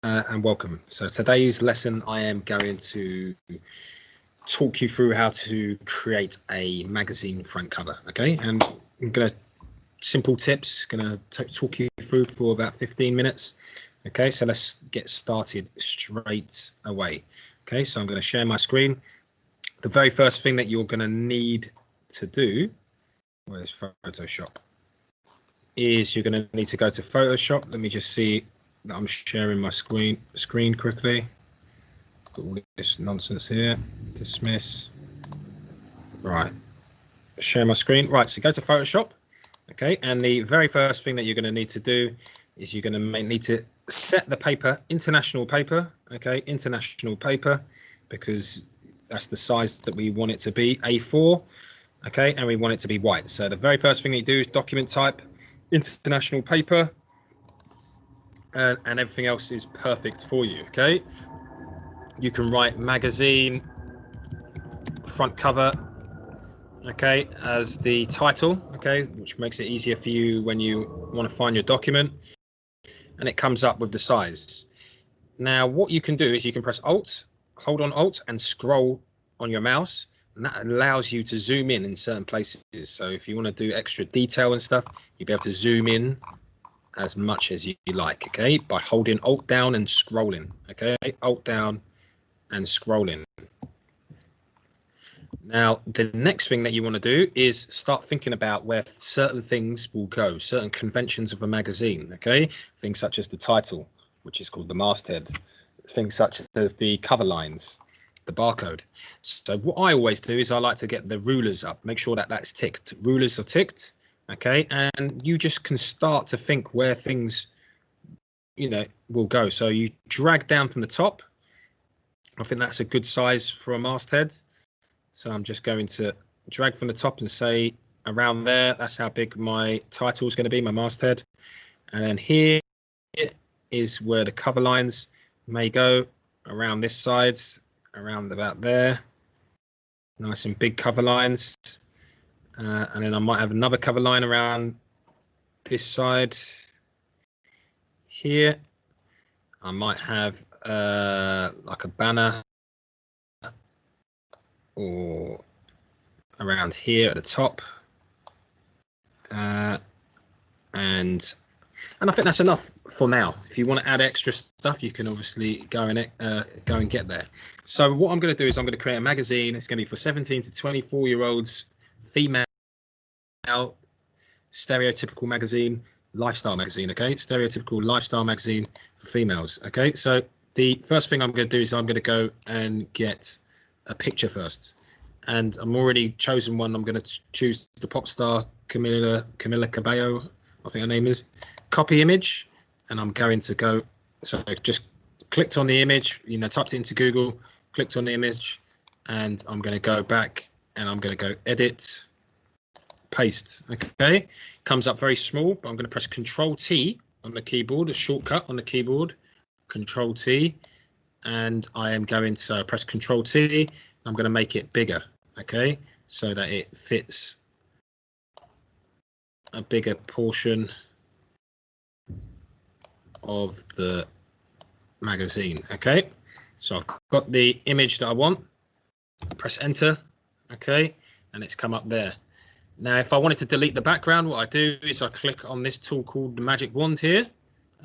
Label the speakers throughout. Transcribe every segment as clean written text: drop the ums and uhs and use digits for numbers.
Speaker 1: and welcome. So today's lesson, I am going to talk you through how to create a magazine front cover. Okay, and I'm going to simple tips, going to talk you through for about 15 minutes. Okay, so let's get started straight away. Okay, so I'm going to share my screen. The very first thing that you're going to need to do, where's Photoshop, is you're going to need to go to Photoshop. Let me just see that I'm sharing my screen quickly. Got all this nonsense here. Dismiss. Right. Share my screen. Right. So go to Photoshop. Okay. And the very first thing that you're going to need to do is you're going to need to set the paper, international paper. Okay. International paper, because that's the size that we want it to be, A4. Okay. And we want it to be white. So the very first thing that you do is document type, international paper, and everything else is perfect for you. Okay. You can write magazine front cover, okay, as the title, okay, which makes it easier for you when you want to find your document, and it comes up with the size. Now what you can do is you can press Alt, hold on Alt and scroll on your mouse, and that allows you to zoom in certain places. So if you want to do extra detail and stuff, you'll be able to zoom in as much as you like, okay, by holding Alt down and scrolling. Okay, Alt down and scrolling. Now, the next thing that you want to do is start thinking about where certain things will go, certain conventions of a magazine, okay? Things such as the title, which is called the masthead, things such as the cover lines, the barcode. So what I always do is I like to get the rulers up, make sure that that's ticked. Rulers are ticked, okay? And you just can start to think where things, will go. So you drag down from the top. I think that's a good size for a masthead. So I'm just going to drag from the top and say around there, that's how big my title is going to be, my masthead. And then here is where the cover lines may go, around this side, around about there. Nice and big cover lines. And then I might have another cover line around this side here. I might have like a banner or around here at the top, and I think that's enough for now. If you want to add extra stuff, you can obviously go and get there. So what I'm going to do is I'm going to create a magazine. It's going to be for 17 to 24-year-olds, female, stereotypical magazine, lifestyle magazine. Okay, stereotypical lifestyle magazine for females. Okay, so the first thing I'm going to do is I'm going to go and get a picture first, and I'm already chosen one. I'm going to choose the pop star Camila Cabello, I think her name is. Copy image, and I'm going to go, so I just clicked on the image, typed it into Google, clicked on the image, and I'm going to go back and I'm going to go edit, paste. Okay, comes up very small, but I'm going to press Control T on the keyboard, a shortcut on the keyboard, Control T, and I am going to press Control T. I'm going to make it bigger, okay, so that it fits a bigger portion of the magazine. Okay, so I've got the image that I want, press enter, okay, and it's come up there. Now if I wanted to delete the background, what I do is I click on this tool called the magic wand here,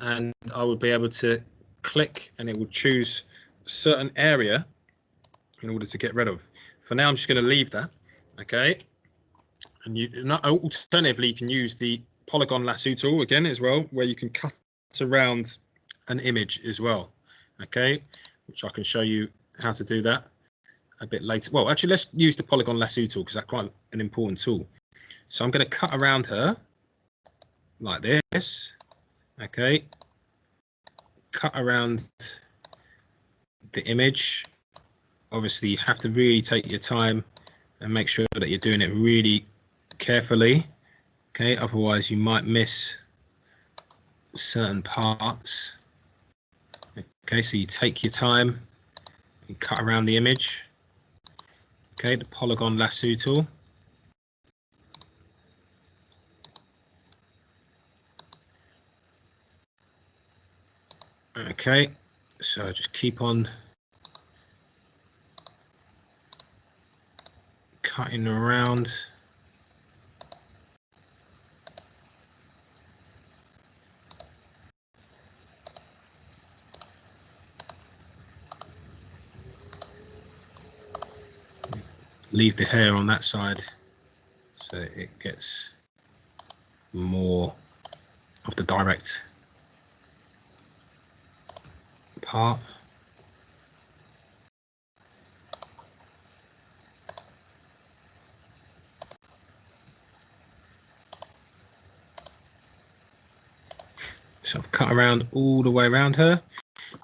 Speaker 1: and I would be able to click and it will choose a certain area in order to get rid of. For now I'm just going to leave that, okay, and alternatively you can use the polygon lasso tool again as well, where you can cut around an image as well, okay, which I can show you how to do that a bit later. Well, actually, let's use the polygon lasso tool because that's quite an important tool. So I'm going to cut around her like this, okay, cut around the image. Obviously, you have to really take your time and make sure that you're doing it really carefully, okay, otherwise you might miss certain parts. Okay, so you take your time and cut around the image. Okay, the polygon lasso tool. Okay, So just keep on cutting around. Leave the hair on that side so it gets more of the direct part. So I've cut around all the way around her.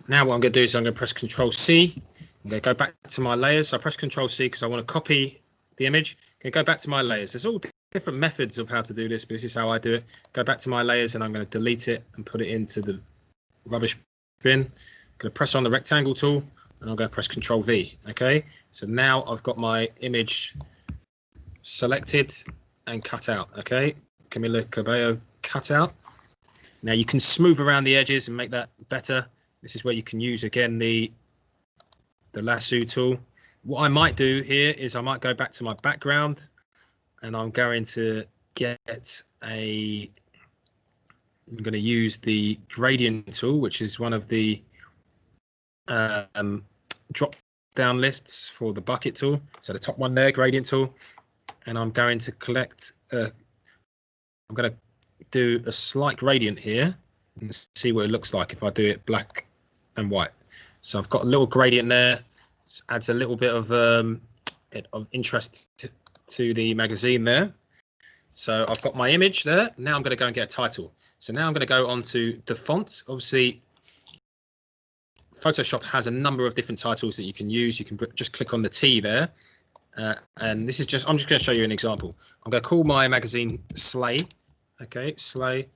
Speaker 1: Now what I'm going to do is I'm going to press Control C. I'm going to go back to my layers. So I press Control C because I want to copy the image. I'm going to go back to my layers. There's all different methods of how to do this, but this is how I do it. Go back to my layers and I'm going to delete it and put it into the rubbish bin. I'm going to press on the rectangle tool and I'm going to press Control V. Okay, so now I've got my image selected and cut out. Okay, Camila Cabello cut out. Now you can smooth around the edges and make that better. This is where you can use again the lasso tool. What I might do here is I might go back to my background and I'm going to get a, I'm going to use the gradient tool, which is one of the drop down lists for the bucket tool. So the top one there, gradient tool, and I'm going to collect, I'm going to do a slight gradient here and see what it looks like if I do it black and white. So I've got a little gradient there. This adds a little bit of interest to the magazine there. So I've got my image there. Now I'm going to go and get a title. So now I'm going to go on to the font. Obviously, Photoshop has a number of different titles that you can use. You can just click on the T there. And this is just, I'm just going to show you an example. I'm going to call my magazine Slay. Okay, Slay.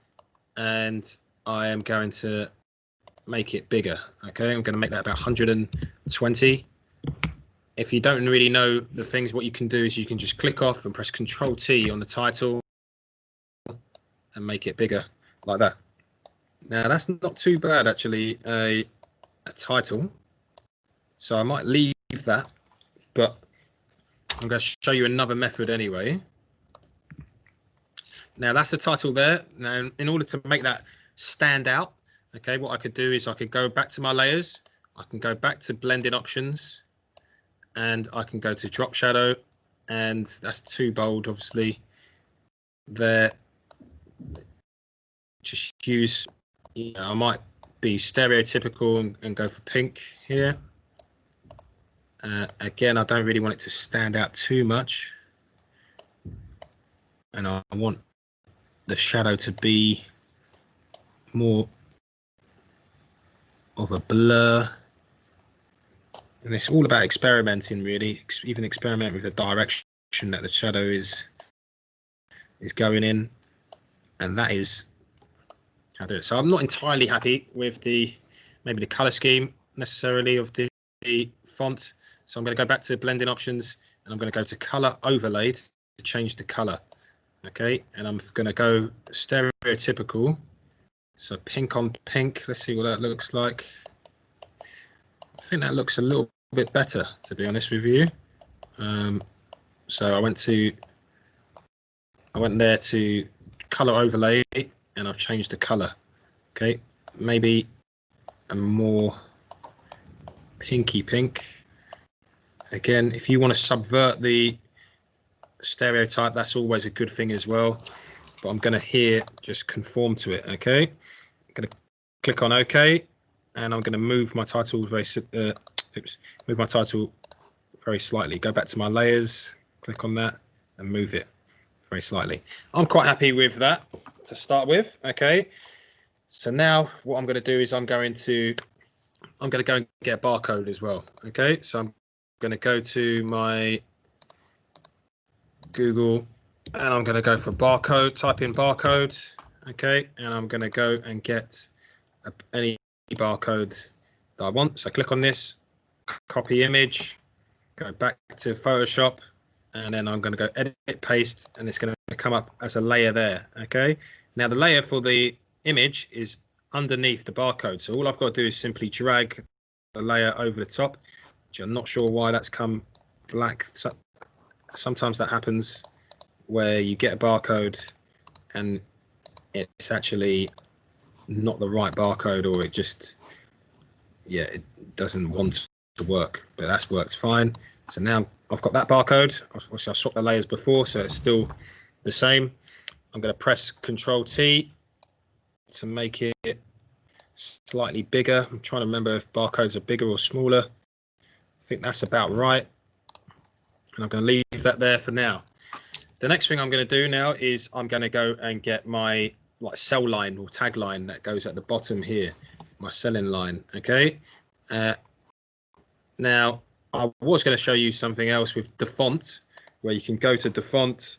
Speaker 1: And I am going to make it bigger. Okay, I'm going to make that about 120. If you don't really know the things, what you can do is you can just click off and press Control T on the title and make it bigger like that. Now that's not too bad actually, a title. So I might leave that, but I'm going to show you another method anyway. Now that's the title there. Now in order to make that stand out, okay, what I could do is I could go back to my layers. I can go back to blending options and I can go to drop shadow, and that's too bold obviously there. Just use, you know, I might be stereotypical and go for pink here. Again, I don't really want it to stand out too much, and I want the shadow to be more of a blur. And it's all about experimenting, really. Even experiment with the direction that the shadow is going in, and that is how I do it. So I'm not entirely happy with maybe the color scheme necessarily of the font. So I'm going to go back to blending options and I'm going to go to color overlaid to change the color. Okay, and I'm going to go stereotypical. So pink on pink. Let's see what that looks like. I think that looks a little bit better, to be honest with you. So I went there to color overlay and I've changed the color. Okay, maybe a more pinky pink. Again, if you want to subvert the stereotype, that's always a good thing as well. But I'm going to here just conform to it. Okay, I'm going to click on OK, and I'm going to move my title move my title very slightly. Go back to my layers, click on that, and move it very slightly. I'm quite happy with that to start with. Okay, so now what I'm going to do is I'm going to go and get a barcode as well. Okay, so I'm going to go to my Google and I'm going to go for barcode, type in barcode. Okay, and I'm going to go and get any barcode that I want. So click on this, copy image, go back to Photoshop, and then I'm going to go edit, paste, and it's going to come up as a layer there. Okay, now the layer for the image is underneath the barcode. So all I've got to do is simply drag the layer over the top, which I'm not sure why that's come black. So sometimes that happens where you get a barcode and it's actually not the right barcode, or it just, yeah, it doesn't want to work, but that's worked fine. So now I've got that barcode. Obviously I swapped the layers before, so it's still the same. I'm going to press Control T to make it slightly bigger. I'm trying to remember if barcodes are bigger or smaller. I think that's about right. And I'm going to leave that there for now. The next thing I'm going to do now is I'm going to go and get my cell line or tag line that goes at the bottom here, my selling line. Okay. Now I was going to show you something else with the font, where you can go to the font.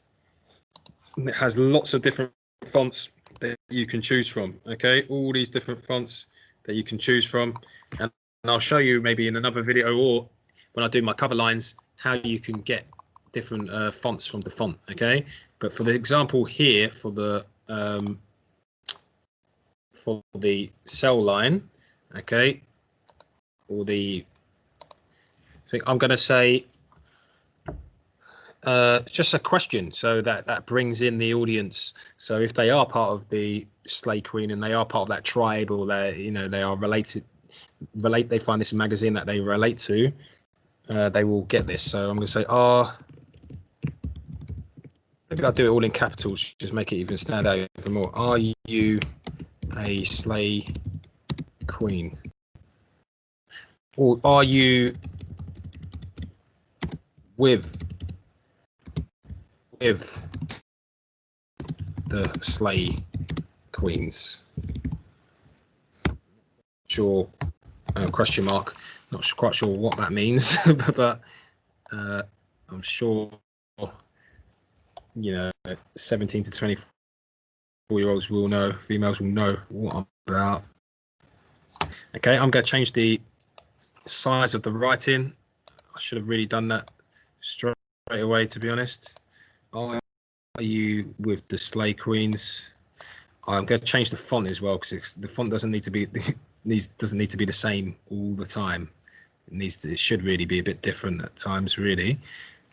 Speaker 1: It has lots of different fonts that you can choose from. Okay, all these different fonts that you can choose from, and I'll show you maybe in another video or when I do my cover lines how you can get different fonts from the font. Okay, but for the example here, for the cell line, okay, or the thing, I'm going to say just a question, so that brings in the audience. So if they are part of the Slay Queen and they are part of that tribe, or they are they find this magazine that they relate to, they will get this. So I'm going to say, maybe I'll do it all in capitals, just make it even stand out even more. Are you a Slay Queen? Or are you with the Slay Queens? Sure. Question mark. Not quite sure what that means, but I'm sure 17 to 24-year-olds will know, females will know what I'm about. Okay, I'm going to change the size of the writing. I should have really done that straight away, to be honest. Are you with the Slay Queens? I'm going to change the font as well, because the font doesn't need to be the same all the time. It should really be a bit different at times, really.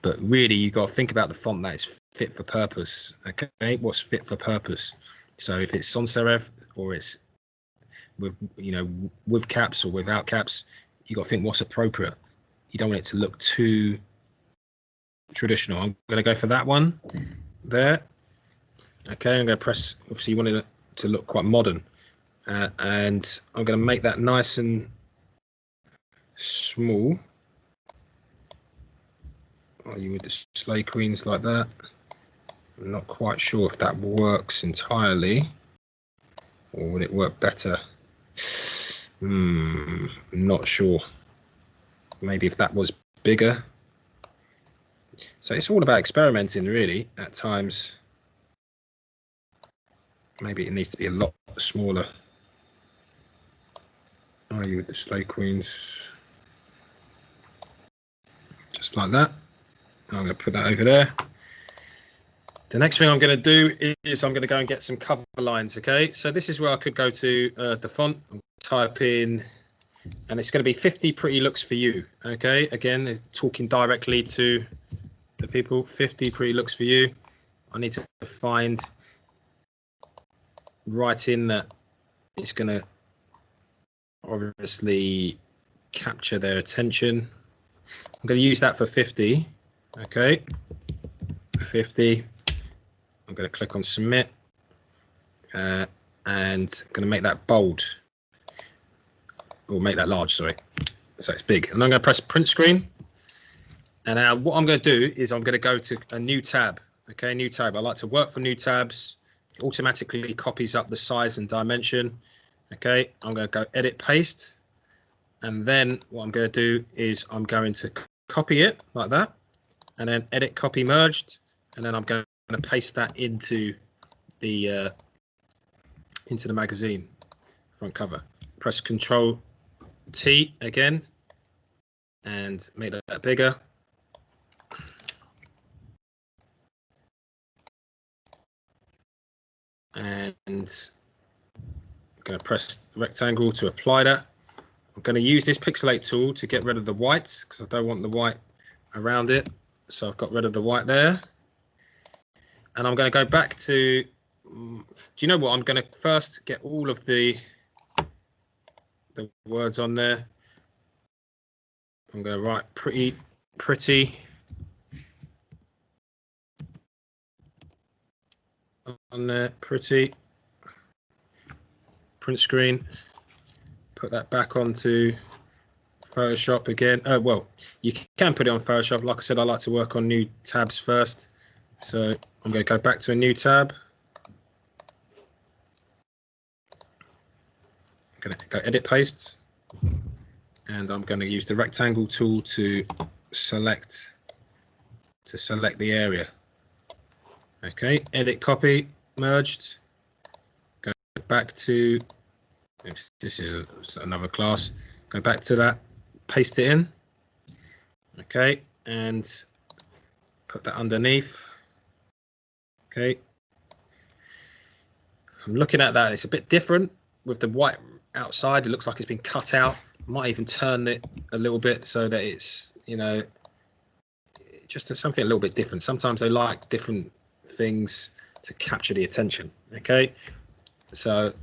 Speaker 1: But really, you got to think about the font that is fit for purpose. Okay, what's fit for purpose? So if it's sans serif, or it's with caps or without caps, you got to think what's appropriate. You don't want it to look too traditional. I'm going to go for that one there. Okay, I'm going to press. Obviously, you want it to look quite modern, and I'm going to make that nice and small. Are you with the Slay Queens like that? I'm not quite sure if that works entirely, or would it work better? I'm not sure. Maybe if that was bigger. So it's all about experimenting, really, at times. Maybe it needs to be a lot smaller. Are you with the Slay Queens? Just like that. I'm going to put that over there. The next thing I'm going to do is I'm going to go and get some cover lines. Okay, so this is where I could go to the font, type in, and it's going to be 50 pretty looks for you. Okay, again, it's talking directly to the people. 50 pretty looks for you. I need to find writing that is going to obviously capture their attention. I'm going to use that for 50. Okay, 50. I'm going to click on submit, and I'm going to make that bold, or make that large, sorry, so it's big. And I'm going to press print screen, and now what I'm going to do is I'm going to go to a new tab. Okay, new tab. I like to work for new tabs. It automatically copies up the size and dimension. Okay, I'm going to go edit paste, and then what I'm going to do is I'm going to copy it like that, and then edit copy merged, and then I'm going to paste that into the magazine front cover. Press Control T again and make that bigger. And going to press rectangle to apply that. I'm going to use this pixelate tool to get rid of the white because I don't want the white around it. So I've got rid of the white there. And I'm going to go back to, do you know what? I'm going to first get all of the words on there. I'm going to write pretty on there, pretty, print screen, put that back onto Photoshop again. Oh, well, you can put it on Photoshop. Like I said, I like to work on new tabs first. So I'm going to go back to a new tab. I'm going to go edit paste. And I'm going to use the rectangle tool to select the area. Okay, edit copy, merged. Go back to, this is another class. Go back to that, paste it in. Okay, and put that underneath. Okay, I'm looking at that. It's a bit different with the white outside. It looks like it's been cut out. Might even turn it a little bit so that it's, you know, just something a little bit different. Sometimes they like different things to capture the attention. Okay, so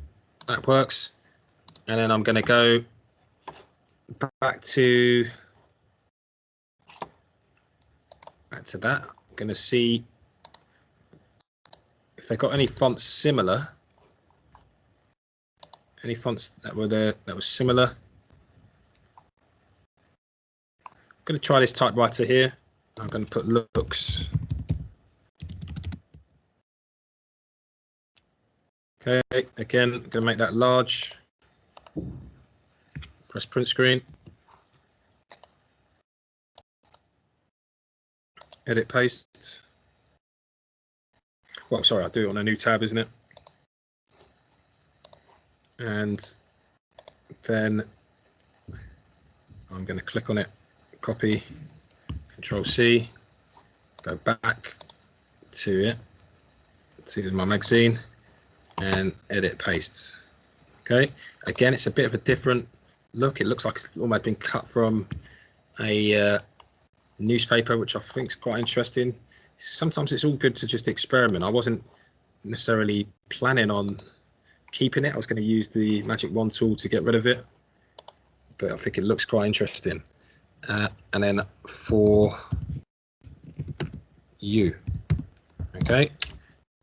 Speaker 1: that works. And then I'm going to go back to that. I'm going to see if they've got any fonts similar, any fonts that were there that was similar. I'm going to try this typewriter here. I'm going to put looks. Okay, again, I'm going to make that large. Press print screen. Edit paste. Well, sorry, I'll do it on a new tab, isn't it? And then I'm going to click on it, copy, Control C, go back to it, to my magazine, and edit paste. Okay, again, it's a bit of a different look. It looks like it's almost been cut from a newspaper, which I think is quite interesting. Sometimes it's all good to just experiment. I wasn't necessarily planning on keeping it. I was going to use the magic wand tool to get rid of it, but I think it looks quite interesting. And then for you, okay,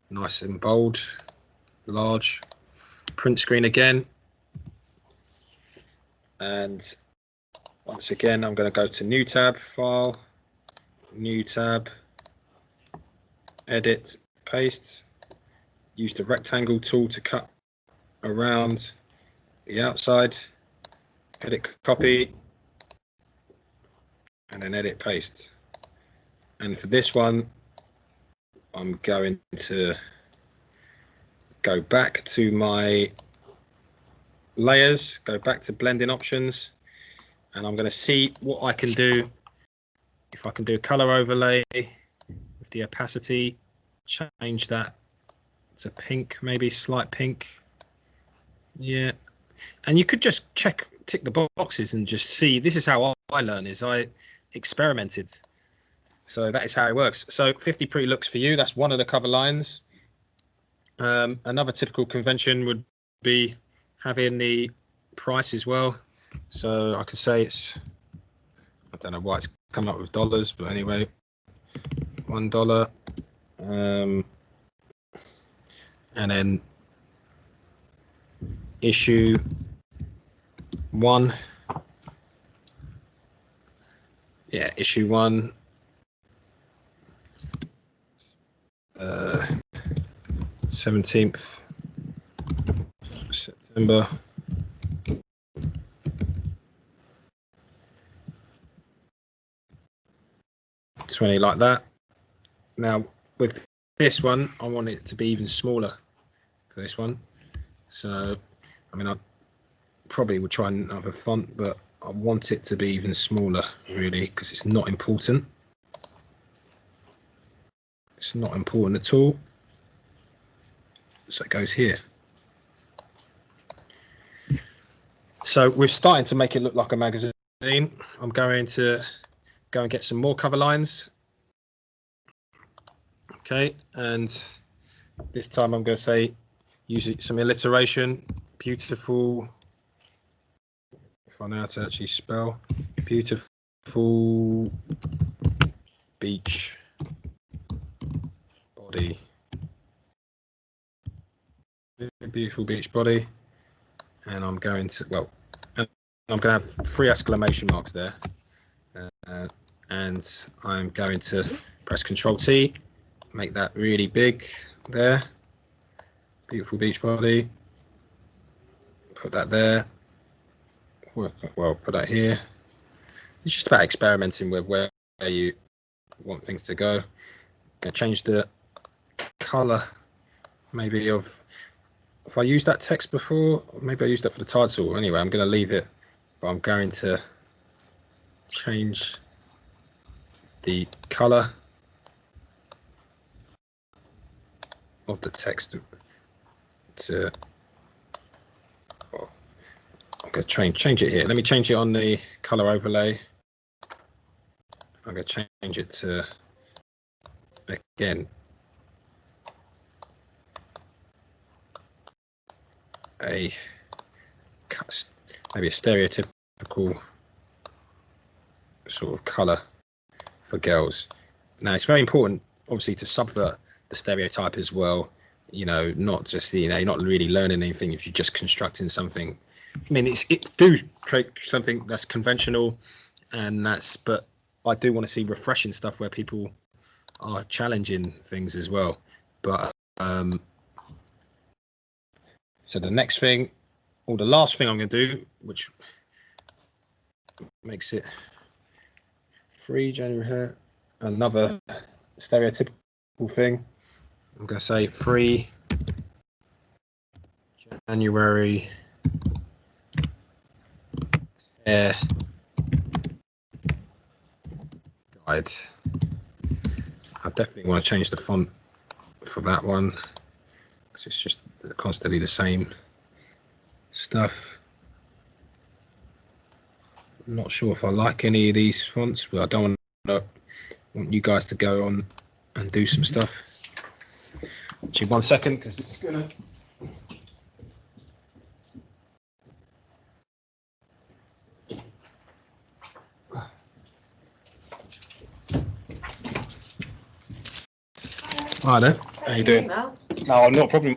Speaker 1: nice and bold, large, print screen again. And once again, I'm going to go to new tab, file, new tab, edit, paste, use the rectangle tool to cut around the outside, edit copy, and then edit paste. And for this one, I'm going to go back to my layers, go back to blending options, and I'm going to see what I can do. If I can do a color overlay with the opacity, change that to pink, maybe slight pink. Yeah, and you could just tick the boxes and just see. This is how I learn, is I experimented. So that is how it works. So 50 pretty looks for you. That's one of the cover lines. Another typical convention would be having the price as well. So I could say it's, I don't know why it's come up with dollars, but anyway, $1. And then issue 1. Yeah, issue 1. 17th September. $20, like that. Now with this one, I want it to be even smaller for this one. So, I mean, I probably would try another font, but I want it to be even smaller, really, because it's not important. It's not important at all. So it goes here. So we're starting to make it look like a magazine. I'm going to go and get some more cover lines. Okay, and this time I'm going to say use some alliteration. Beautiful. If I know how to actually spell, beautiful beach body. Beautiful beach body. And I'm going to, well, and I'm going to have 3 exclamation marks there. And I'm going to press Control T, make that really big there. Beautiful beach body. Put that there. Well, put that here. It's just about experimenting with where you want things to go. Change the color, maybe of, if I used that text before, maybe I used that for the title. Anyway, I'm going to leave it, but I'm going to change the color of the text to, well, I'm going to change it here. Let me change it on the color overlay. I'm going to change it to, again, maybe a stereotypical sort of color for girls. Now it's very important, obviously, to subvert the stereotype as well. You know, not just you're not really learning anything if you're just constructing something. I mean, it do create something that's conventional, and but I do want to see refreshing stuff where people are challenging things as well. But so the next thing, or the last thing I'm going to do, which makes it free January here, another stereotypical thing. I'm going to say free January hair guide. I definitely want to change the font for that one because it's just constantly the same stuff. I'm not sure if I like any of these fonts, but I don't want you guys to go on and do some stuff. Actually, 1 second, because it's gonna. Hi there. How you doing? No, not a problem.